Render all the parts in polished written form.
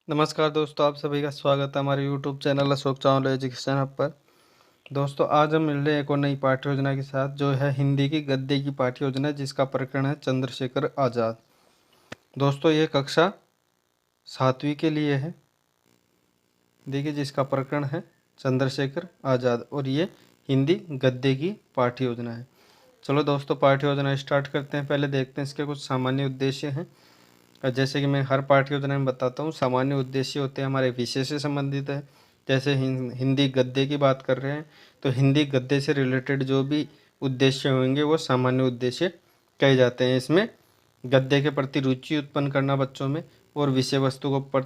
नमस्कार दोस्तों, आप सभी का स्वागत है हमारे YouTube channel Ashok Chawla education hub पर। दोस्तों, आज हम मिल रहे हैं एक और नई पाठ्य योजना के साथ, जो है हिंदी की गद्य की पाठ्य योजना, जिसका प्रकरण है चंद्रशेखर आज़ाद। दोस्तों, ये कक्षा 7वीं के लिए है। देखिए, जिसका प्रकरण है चंद्रशेखर आज़ाद और ये हिंदी गद्य की पाठ्य योजना है। चलो दोस्तों, पाठ्य योजना स्टार्ट करते हैं। पहले देखते हैं इसके कुछ सामान्य उद्देश्य हैं। जैसे कि मैं हर पाठ्य योजना में बताता हूँ, सामान्य उद्देश्य होते हैं हमारे विषय से संबंधित है। जैसे हिंदी गद्य की बात कर रहे हैं तो हिंदी गद्य से रिलेटेड जो भी उद्देश्य होंगे वो सामान्य उद्देश्य कहे जाते हैं। इसमें गद्य के प्रति रुचि उत्पन्न करना बच्चों में, और विषय वस्तु को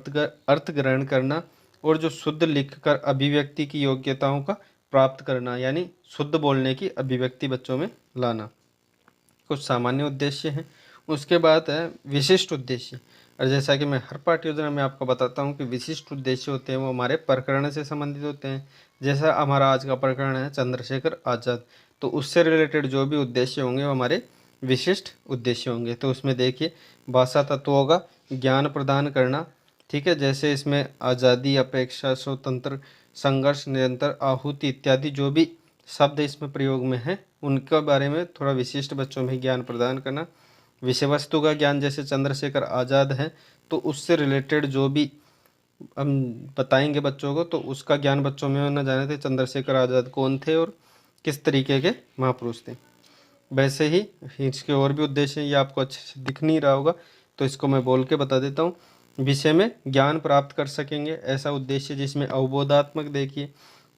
अर्थ ग्रहण करना, और जो शुद्ध लिखकर अभिव्यक्ति की योग्यताओं का प्राप्त करना, यानी शुद्ध बोलने की अभिव्यक्ति बच्चों में लाना, कुछ सामान्य उद्देश्य हैं। उसके बाद है विशिष्ट उद्देश्य। और जैसा कि मैं हर पाठ्य योजना में आपको बताता हूँ कि विशिष्ट उद्देश्य होते हैं वो हमारे प्रकरण से संबंधित होते हैं। जैसा हमारा आज का प्रकरण है चंद्रशेखर आज़ाद, तो उससे रिलेटेड जो भी उद्देश्य होंगे वो हमारे विशिष्ट उद्देश्य होंगे। तो उसमें देखिए, भाषा तत्वों का ज्ञान प्रदान करना, ठीक है। जैसे इसमें आज़ादी, अपेक्षा, स्वतंत्र, संघर्ष, निरंतर, आहुति इत्यादि जो भी शब्द इसमें प्रयोग में है उनके बारे में थोड़ा विशिष्ट बच्चों में ज्ञान प्रदान करना। विषय वस्तु का ज्ञान, जैसे चंद्रशेखर आज़ाद है तो उससे रिलेटेड जो भी हम बताएंगे बच्चों को, तो उसका ज्ञान बच्चों में होना जाने थे। चंद्रशेखर आज़ाद कौन थे और किस तरीके के महापुरुष थे। वैसे ही इसके और भी उद्देश्य हैं, ये आपको अच्छे से दिख नहीं रहा होगा तो इसको मैं बोल के बता देता हूँ। विषय में ज्ञान प्राप्त कर सकेंगे, ऐसा उद्देश्य जिसमें अवबोधात्मक, देखिए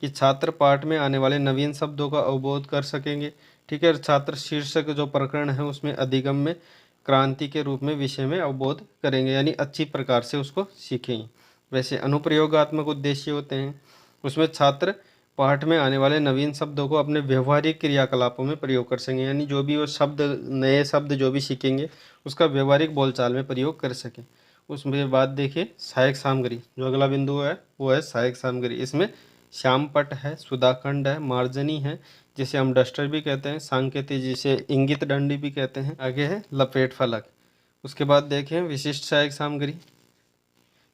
कि छात्र पाठ में आने वाले नवीन शब्दों का अवबोध कर सकेंगे, ठीक है। छात्र शीर्षक जो प्रकरण है उसमें अधिगम में क्रांति के रूप में विषय में अवबोध करेंगे, यानी अच्छी प्रकार से उसको सीखेंगे। वैसे अनुप्रयोगात्मक उद्देश्य होते हैं, उसमें छात्र पाठ में आने वाले नवीन शब्दों को अपने व्यवहारिक क्रियाकलापों में प्रयोग कर सकें, यानी जो भी वो शब्द, नए शब्द जो भी सीखेंगे उसका व्यवहारिक बोलचाल में प्रयोग कर सकें। उसमें बाद देखिए सहायक सामग्री, जो अगला बिंदु है वो है सहायक सामग्री। इसमें श्यामपट्ट है, सुधाखंड है, मार्जनी है जिसे हम डस्टर भी कहते हैं, सांकेतिक जिसे इंगित डंडी भी कहते हैं, आगे है लपेट फलक। उसके बाद देखें विशिष्ट सहायक सामग्री।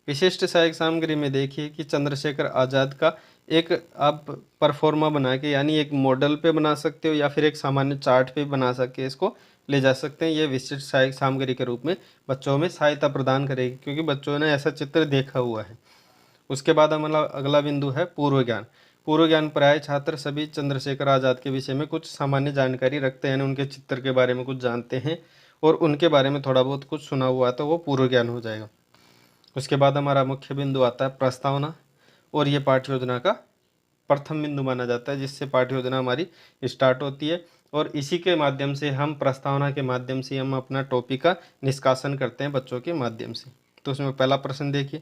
विशिष्ट सहायक सामग्री में देखिए कि चंद्रशेखर आज़ाद का एक आप परफॉर्मा बना के, यानी एक मॉडल पे बना सकते हो या फिर एक सामान्य चार्ट पे बना सके इसको ले जा सकते हैं। ये विशिष्ट सहायक सामग्री के रूप में बच्चों में सहायता प्रदान करेगी, क्योंकि बच्चों ने ऐसा चित्र देखा हुआ है। उसके बाद हमारा अगला बिंदु है पूर्व ज्ञान। पूर्व ज्ञान प्राय छात्र सभी चंद्रशेखर आज़ाद के विषय में कुछ सामान्य जानकारी रखते हैं, उनके चित्र के बारे में कुछ जानते हैं और उनके बारे में थोड़ा बहुत कुछ सुना हुआ है, तो वो पूर्व ज्ञान हो जाएगा। उसके बाद हमारा मुख्य बिंदु आता है प्रस्तावना, और ये पाठ्य योजना का प्रथम बिंदु माना जाता है, जिससे पाठ्य योजना हमारी स्टार्ट होती है। और इसी के माध्यम से हम, प्रस्तावना के माध्यम से हम अपना टॉपिक का निष्कासन करते हैं बच्चों के माध्यम से। तो उसमें पहला प्रश्न देखिए,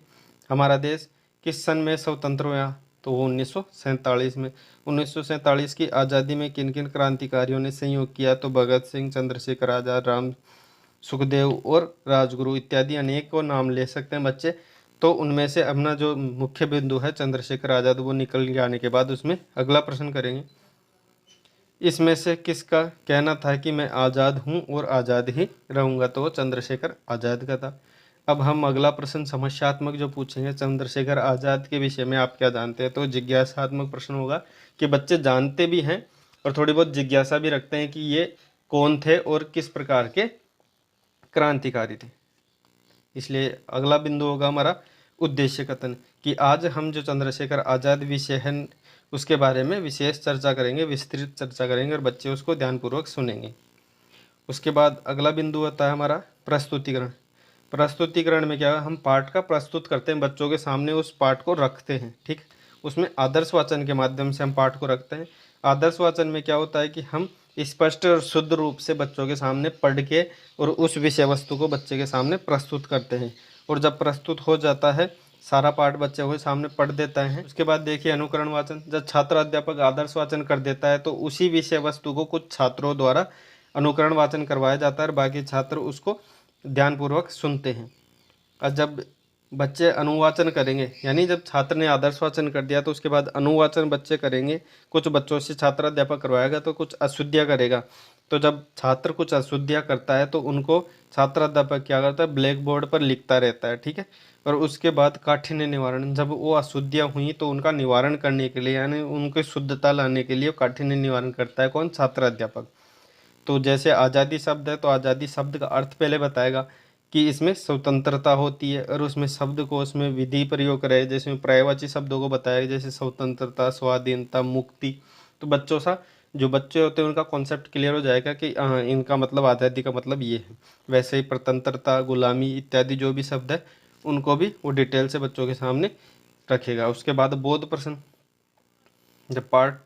हमारा देश किस सन में स्वतंत्र हुआ? तो वो 1947 में। 1947 की आज़ादी में किन किन क्रांतिकारियों ने सहयोग किया? तो भगत सिंह, चंद्रशेखर आज़ाद, राम सुखदेव और राजगुरु इत्यादि अनेक को नाम ले सकते हैं बच्चे। तो उनमें से अपना जो मुख्य बिंदु है चंद्रशेखर आज़ाद वो निकल जाने के बाद उसमें अगला प्रश्न करेंगे, इसमें से किसका कहना था कि मैं आज़ाद हूँ और आज़ाद ही रहूँगा? तो वो चंद्रशेखर आज़ाद का था। अब हम अगला प्रश्न समस्यात्मक जो पूछेंगे, चंद्रशेखर आज़ाद के विषय में आप क्या जानते हैं? तो जिज्ञासात्मक प्रश्न होगा कि बच्चे जानते भी हैं और थोड़ी बहुत जिज्ञासा भी रखते हैं कि ये कौन थे और किस प्रकार के क्रांतिकारी थे। इसलिए अगला बिंदु होगा हमारा उद्देश्य कथन, कि आज हम जो चंद्रशेखर आज़ाद विषय है उसके बारे में विशेष चर्चा करेंगे, विस्तृत चर्चा करेंगे और बच्चे उसको ध्यानपूर्वक सुनेंगे। उसके बाद अगला बिंदु होता है हमारा प्रस्तुतिकरण। प्रस्तुतिकरण में क्या है, हम पाठ का प्रस्तुत करते हैं, बच्चों के सामने उस पाठ को रखते हैं, ठीक। उसमें आदर्श वाचन के माध्यम से हम पाठ को रखते हैं। आदर्श वाचन में क्या होता है कि हम स्पष्ट और शुद्ध रूप से बच्चों के सामने पढ़ के और उस विषय वस्तु को बच्चे के सामने प्रस्तुत करते हैं। और जब प्रस्तुत हो जाता है, सारा पाठ बच्चे के सामने पढ़ देता है, उसके बाद देखिए अनुकरण वाचन। जब छात्र अध्यापक आदर्श वाचन कर देता है तो उसी विषय वस्तु को कुछ छात्रों द्वारा अनुकरण वाचन करवाया जाता है और बाकी छात्र उसको ध्यानपूर्वक सुनते हैं। और जब बच्चे अनुवाचन करेंगे, यानी जब छात्र ने आदर्श वाचन कर दिया तो उसके बाद अनुवाचन बच्चे करेंगे। कुछ बच्चों से छात्र अध्यापक करवाएगा तो कुछ अशुद्धियाँ करेगा, तो जब छात्र कुछ अशुद्धियाँ करता है तो उनको छात्र अध्यापक क्या करता है, ब्लैक बोर्ड पर लिखता रहता है, ठीक है। और उसके बाद काठिन्य निवारण, जब वो अशुद्धियाँ हुई तो उनका निवारण करने के लिए यानी उनकी शुद्धता लाने के लिए काठिन्य निवारण करता है कौन, छात्र अध्यापक। तो जैसे आज़ादी शब्द है तो आज़ादी शब्द का अर्थ पहले बताएगा कि इसमें स्वतंत्रता होती है, और उसमें शब्दकोश में विधि प्रयोग करे, जैसे पर्यायवाची शब्दों को बताया जैसे स्वतंत्रता, स्वाधीनता, मुक्ति। तो बच्चों सा जो बच्चे होते हैं उनका कॉन्सेप्ट क्लियर हो जाएगा कि हाँ इनका मतलब आज़ादी का मतलब ये है। वैसे ही स्वतंत्रता, गुलामी इत्यादि जो भी शब्द है उनको भी वो डिटेल से बच्चों के सामने रखेगा। उसके बाद बोध प्रश्न, जब पाठ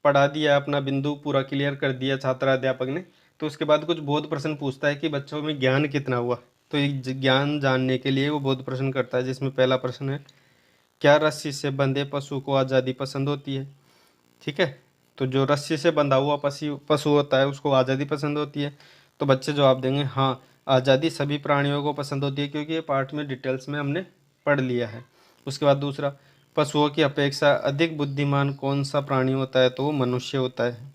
पढ़ा दिया, अपना बिंदु पूरा क्लियर कर दिया छात्र अध्यापक ने, तो उसके बाद कुछ बोध प्रश्न पूछता है कि बच्चों में ज्ञान कितना हुआ। तो एक ज्ञान जानने के लिए वो बोध प्रश्न करता है, जिसमें पहला प्रश्न है, क्या रस्सी से बंधे पशु को आज़ादी पसंद होती है, ठीक है। तो जो रस्सी से बंधा हुआ पशु पशु होता है उसको आज़ादी पसंद होती है। तो बच्चे जवाब देंगे हाँ, आज़ादी सभी प्राणियों को पसंद होती है, क्योंकि ये पाठ में डिटेल्स में हमने पढ़ लिया है। उसके बाद दूसरा, पशुओं की अपेक्षा अधिक बुद्धिमान कौन सा प्राणी होता है, तो वो मनुष्य होता है,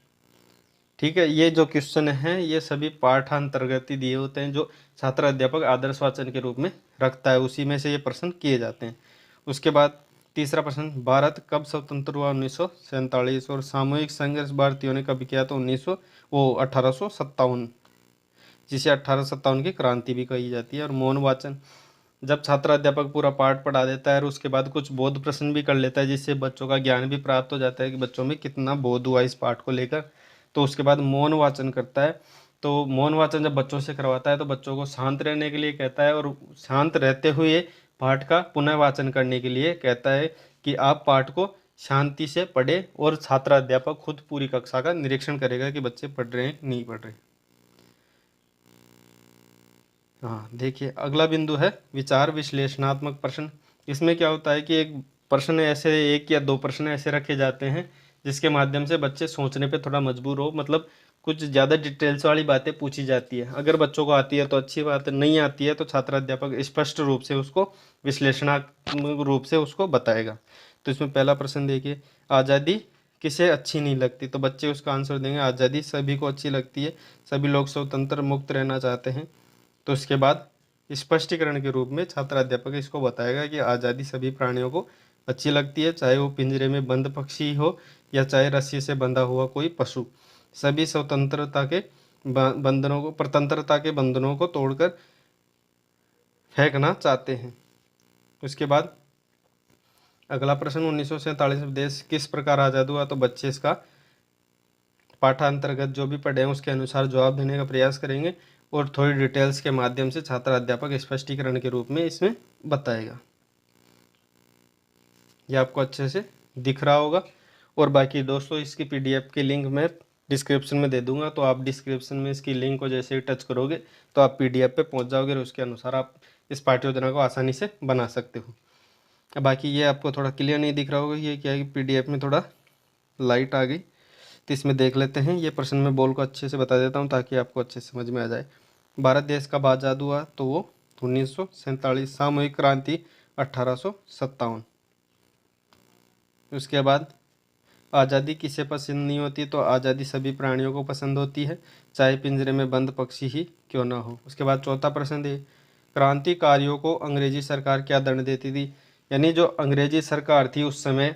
ठीक है। ये जो क्वेश्चन हैं ये सभी पाठांतर्गत ही दिए होते हैं, जो छात्र अध्यापक आदर्श वाचन के रूप में रखता है, उसी में से ये प्रश्न किए जाते हैं। उसके बाद तीसरा प्रश्न, भारत कब स्वतंत्र हुआ, 1947, और सामूहिक संघर्ष भारतीयों ने कब किया, तो 1857, जिसे 1857 की क्रांति भी कही जाती है। और मौन वाचन, जब छात्र अध्यापक पूरा पाठ पढ़ा देता है और उसके बाद कुछ बोध प्रश्न भी कर लेता है, जिससे बच्चों का ज्ञान भी प्राप्त हो जाता है कि बच्चों में कितना बोध हुआ इस पाठ को लेकर, तो उसके बाद मौन वाचन करता है। तो मौन वाचन जब बच्चों से करवाता है तो बच्चों को शांत रहने के लिए कहता है, और शांत रहते हुए पाठ का पुनः वाचन करने के लिए कहता है कि आप पाठ को शांति से पढ़े, और छात्र अध्यापक खुद पूरी कक्षा का निरीक्षण करेगा कि बच्चे पढ़ रहे हैं कि नहीं पढ़ रहे। हाँ देखिए, अगला बिंदु है विचार विश्लेषणात्मक प्रश्न। इसमें क्या होता है कि एक प्रश्न ऐसे, एक या दो प्रश्न ऐसे रखे जाते हैं जिसके माध्यम से बच्चे सोचने पे थोड़ा मजबूर हो, मतलब कुछ ज़्यादा डिटेल्स वाली बातें पूछी जाती है। अगर बच्चों को आती है तो अच्छी बात है, नहीं आती है तो छात्र अध्यापक स्पष्ट रूप से उसको विश्लेषणात्मक रूप से उसको बताएगा। तो इसमें पहला प्रश्न देखिए, आज़ादी किसे अच्छी नहीं लगती, तो बच्चे उसका आंसर देंगे आज़ादी सभी को अच्छी लगती है, सभी लोग स्वतंत्र मुक्त रहना चाहते हैं। तो उसके बाद स्पष्टीकरण के रूप में छात्र अध्यापक इसको बताएगा कि आज़ादी सभी प्राणियों को अच्छी लगती है, चाहे वो पिंजरे में बंद पक्षी हो या चाहे रस्सी से बंधा हुआ कोई पशु। सभी स्वतंत्रता के बंधनों को, प्रतंत्रता के बंधनों को तोड़कर फेंकना चाहते हैं। उसके बाद अगला प्रश्न, 1947 में देश किस प्रकार आज़ाद हुआ, तो बच्चे इसका पाठांतर्गत जो भी पढ़े हैं उसके अनुसार जवाब देने का प्रयास करेंगे, और थोड़ी डिटेल्स के माध्यम से छात्र अध्यापक स्पष्टीकरण के रूप में इसमें बताएगा। ये आपको अच्छे से दिख रहा होगा। और बाकी दोस्तों इसकी पीडीएफ की लिंक मैं डिस्क्रिप्शन में दे दूंगा, तो आप डिस्क्रिप्शन में इसकी लिंक को जैसे ही टच करोगे तो आप पीडीएफ पे पहुंच जाओगे, और उसके अनुसार आप इस पाठ्य योजना को आसानी से बना सकते हो। बाकी ये आपको थोड़ा क्लियर नहीं दिख रहा होगा, ये क्या है कि पीडीएफ में थोड़ा लाइट आ गई, तो इसमें देख लेते हैं। ये प्रश्न मैं बोल को अच्छे से बता देता हूँ ताकि आपको अच्छे से समझ में आ जाए। भारत देश कब आज़ाद हुआ, तो वो 1947, सामूहिक क्रांति 1857। उसके बाद आज़ादी किसे पसंद नहीं होती, तो आज़ादी सभी प्राणियों को पसंद होती है, चाहे पिंजरे में बंद पक्षी ही क्यों ना हो। उसके बाद चौथा प्रश्न है, क्रांतिकारियों को अंग्रेजी सरकार क्या दंड देती थी, यानी जो अंग्रेजी सरकार थी उस समय,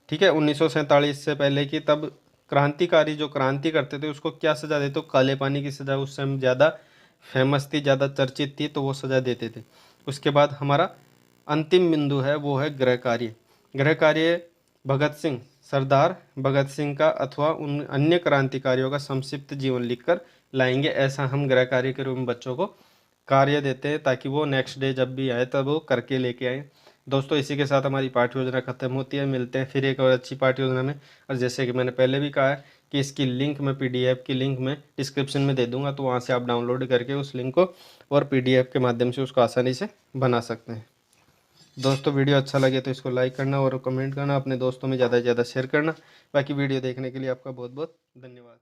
ठीक है, 1947 से पहले की, तब क्रांतिकारी जो क्रांति करते थे उसको क्या सज़ा देते, तो काले पानी की सज़ा उस समय ज़्यादा फेमस थी, ज़्यादा चर्चित थी, तो वो सज़ा देते थे। उसके बाद हमारा अंतिम बिंदु है वो है गृह कार्य। गृह कार्य भगत सिंह, सरदार भगत सिंह का अथवा उन अन्य क्रांतिकारियों का संक्षिप्त जीवन लिखकर लाएंगे, ऐसा हम गृह कार्य के रूप में बच्चों को कार्य देते हैं ताकि वो नेक्स्ट डे जब भी आए तब वो करके लेके आए। दोस्तों इसी के साथ हमारी पाठ्य योजना खत्म होती है, मिलते हैं फिर एक और अच्छी पाठ्य योजना में। और जैसे कि मैंने पहले भी कहा है कि इसकी लिंक मैं पीडीएफ की लिंक मैं डिस्क्रिप्शन में दे दूंगा, तो वहाँ से आप डाउनलोड करके उस लिंक को और पीडीएफ के माध्यम से उसको आसानी से बना सकते हैं। दोस्तों वीडियो अच्छा लगे तो इसको लाइक करना और कमेंट करना, अपने दोस्तों में ज़्यादा से ज़्यादा शेयर करना। बाकी वीडियो देखने के लिए आपका बहुत बहुत धन्यवाद।